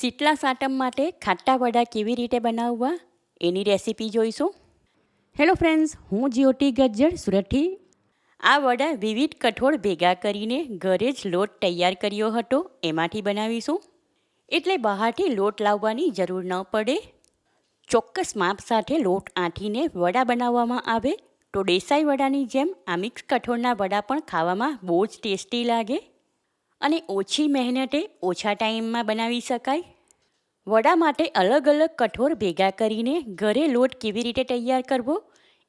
શીતળા સાતમ માટે ખાટા વડા કેવી રીતે બનાવવા એની રેસીપી જોઈશું. હેલો ફ્રેન્ડ્સ, હું જ્યોતિ ગજ્જર સુરતથી. આ વડા વિવિધ કઠોળ ભેગા કરીને ઘરે જ લોટ તૈયાર કર્યો હતો, એમાંથી બનાવીશું. એટલે બહારથી લોટ લાવવાની જરૂર ન પડે. ચોક્કસ માપ સાથે લોટ આંટીને વડા બનાવવામાં આવે તો દેસાઈ વડાની જેમ આ મિક્સ કઠોળના વડા પણ ખાવામાં બહુ જ ટેસ્ટી લાગે અને ઓછી મહેનતે ઓછા ટાઈમમાં બનાવી શકાય. વડા માટે અલગ અલગ કઠોળ ભેગા કરીને ઘરે લોટ કેવી રીતે તૈયાર કરવો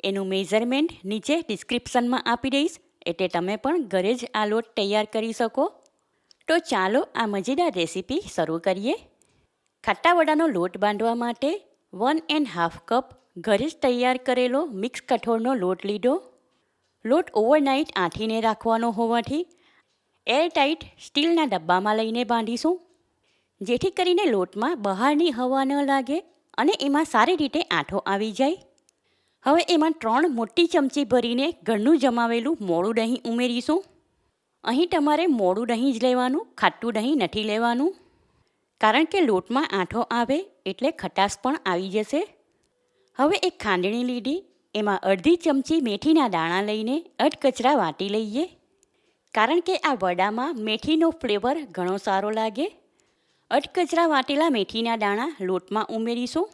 એનું મેઝરમેન્ટ નીચે ડિસ્ક્રિપ્શનમાં આપી દઈશ, એટલે તમે પણ ઘરે જ આ લોટ તૈયાર કરી શકો. તો ચાલો આ મજેદાર રેસીપી શરૂ કરીએ. ખાટા વડાનો લોટ બાંધવા માટે 1.5 કપ ઘરે જ તૈયાર કરેલો મિક્સ કઠોળનો લોટ લીધો. લોટ ઓવરનાઇટ આંટીને રાખવાનો હોવાથી એરટાઇટ સ્ટીલના ડબ્બામાં લઈને બાંધીશું, જેથી કરીને લોટમાં બહારની હવા ન લાગે અને એમાં સારી રીતે આંઠો આવી જાય. હવે એમાં 3 મોટી ચમચી ભરીને ઘરનું જમાવેલું મોળું દહીં ઉમેરીશું. અહીં તમારે મોળું દહીં જ લેવાનું, ખાટું દહીં નથી લેવાનું, કારણ કે લોટમાં આંઠો આવે એટલે ખટાશ પણ આવી જશે. હવે એક ખાંડણી લીધી, એમાં અડધી ચમચી મેથીના દાણા લઈને અધકચરા વાટી લઈએ, કારણ કે આ વડામાં મેથીનો ફ્લેવર ઘણો સારો લાગે. અધકચરા વાટેલા મેથીના દાણા લોટમાં ઉમેરીશું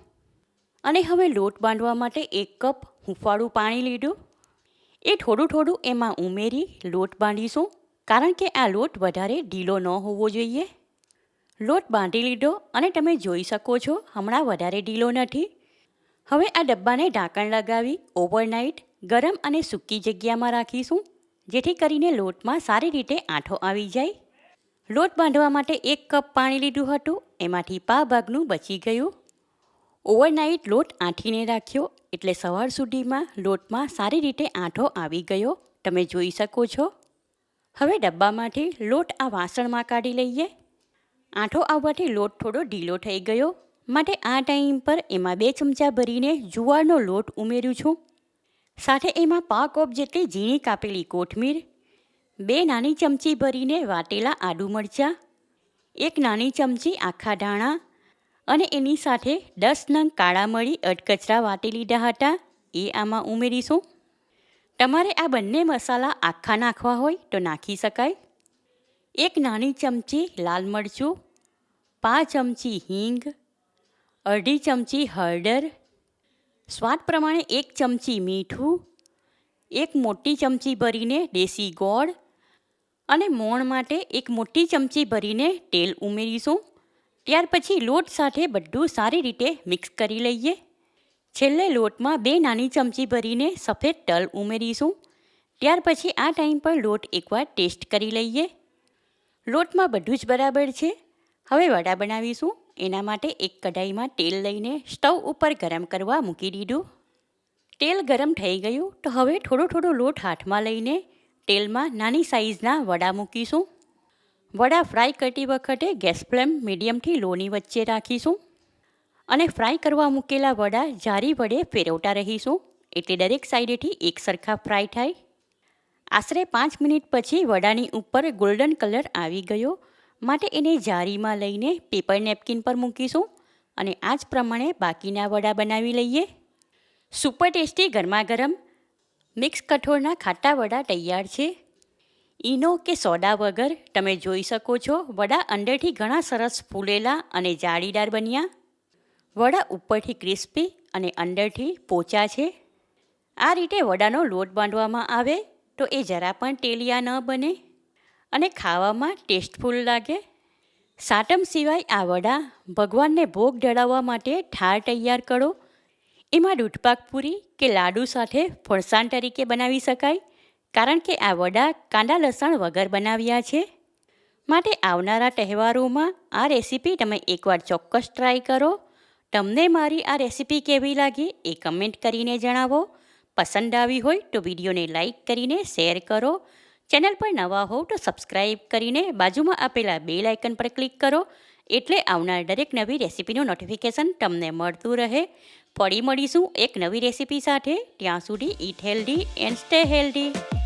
અને હવે લોટ બાંધવા માટે 1 કપ હૂંફાળું પાણી લીધું. એ થોડું એમાં ઉમેરી લોટ બાંધીશું, કારણ કે આ લોટ વધારે ઢીલો ન હોવો જોઈએ. લોટ બાંધી લીધો અને તમે જોઈ શકો છો હમણાં વધારે ઢીલો નથી. હવે આ ડબ્બાને ઢાંકણ લગાવી ઓવરનાઇટ ગરમ અને સૂકી જગ્યામાં રાખીશું, જેથી કરીને લોટમાં સારી રીતે આંઠો આવી જાય. લોટ બાંધવા માટે 1 કપ પાણી લીધું હતું, એમાંથી પા ભાગનું બચી ગયું. ઓવરનાઇટ લોટ આંટીને રાખ્યો એટલે સવાર સુધીમાં લોટમાં સારી રીતે આંઠો આવી ગયો, તમે જોઈ શકો છો. હવે ડબ્બામાંથી લોટ આ વાસણમાં કાઢી લઈએ. આંઠો આવવાથી લોટ થોડો ઢીલો થઈ ગયો, માટે આ ટાઈમ પર એમાં 2 ચમચા ભરીને જુવારનો લોટ ઉમેર્યું છું. સાથે એમાં 1/4 કપ જેટલી ઝીણી કાપેલી કોથમીર, 2 નાની ચમચી ભરીને વાટેલા આદુ મરચાં, 1 નાની ચમચી આખા ધાણા અને એની સાથે 10 નંગ કાળા મરી અધકચરા વાટી લીધા હતા, એ આમાં ઉમેરીશું. તમારે આ બંને મસાલા આખા નાખવા હોય તો નાખી શકાય. 1 નાની ચમચી લાલ મરચું, 5 ચમચી હિંગ, અડધી ચમચી હળદર, સ્વાદ પ્રમાણે 1 ચમચી મીઠું, 1 મોટી ચમચી ભરીને દેશી ગોળ અને મોણ માટે 1 મોટી ચમચી ભરીને તેલ ઉમેરીશું. ત્યાર પછી લોટ સાથે બધું સારી રીતે મિક્સ કરી લઈએ. છેલ્લે લોટમાં 2 નાની ચમચી ભરીને સફેદ તલ ઉમેરીશું. ત્યાર પછી આ ટાઈમ પર લોટ એકવાર ટેસ્ટ કરી લઈએ. લોટમાં બધું જ બરાબર છે. હવે વડા બનાવીશું. એના માટે એક કઢાઈમાં તેલ લઈને સ્ટવ ઉપર ગરમ કરવા મૂકી દીધું. તેલ ગરમ થઈ ગયું તો હવે થોડો લોટ હાથમાં લઈને તેલમાં નાની સાઇઝના વડા મૂકીશું. વડા ફ્રાય કરતી વખતે ગેસ ફ્લેમ મીડિયમથી લોની વચ્ચે રાખીશું અને ફ્રાય કરવા મૂકેલા વડા જારી વડે ફેરવતા રહીશું, એટલે દરેક સાઈડેથી એક સરખા ફ્રાય થાય. આશરે 5 મિનિટ પછી વડાની ઉપર ગોલ્ડન કલર આવી ગયો, માટે એને જારીમાં લઈને પેપર નેપકિન પર મૂકીશું અને આ જ પ્રમાણે બાકીના વડા બનાવી લઈએ. સુપર ટેસ્ટી ગરમા ગરમ મિક્સ કઠોળના ખાટા વડા તૈયાર છે. ઈનો કે સોડા વગર તમે જોઈ શકો છો વડા અંદરથી ઘણા સરસ ફૂલેલા અને જાળીદાર બન્યા. વડા ઉપરથી ક્રિસ્પી અને અંદરથી પોચા છે. આ રીતે વડાનો લોટ બાંધવામાં આવે તો એ જરા પણ તેલિયા ન બને અને ખાવામાં ટેસ્ટફુલ લાગે. સાતમ સિવાય આ વડા ભગવાનને ભોગ ધરાવવા માટે થાળ તૈયાર કરો. એમાં દૂધપાક પૂરી કે લાડુ સાથે ફરસાણ તરીકે બનાવી શકાય, કારણ કે આ વડા કાંદા લસણ વગર બનાવ્યા છે. માટે આવનારા તહેવારોમાં આ રેસીપી તમે એકવાર ચોક્કસ ટ્રાય કરો. તમને મારી આ રેસીપી કેવી લાગી એ કમેન્ટ કરીને જણાવો. પસંદ આવી હોય તો વિડીયોને લાઈક કરીને શેર કરો. ચેનલ પર નવા હોવ તો સબસ્ક્રાઈબ કરીને બાજુમાં આપેલા બેલ આઇકન પર ક્લિક કરો, એટલે આવનાર દરેક નવી રેસીપીનું નોટિફિકેશન તમને મળતું રહે. ફરી મળીશું એક નવી રેસીપી સાથે. ત્યાં સુધી ઈટ હેલ્ધી એન્ડ સ્ટે હેલ્ધી.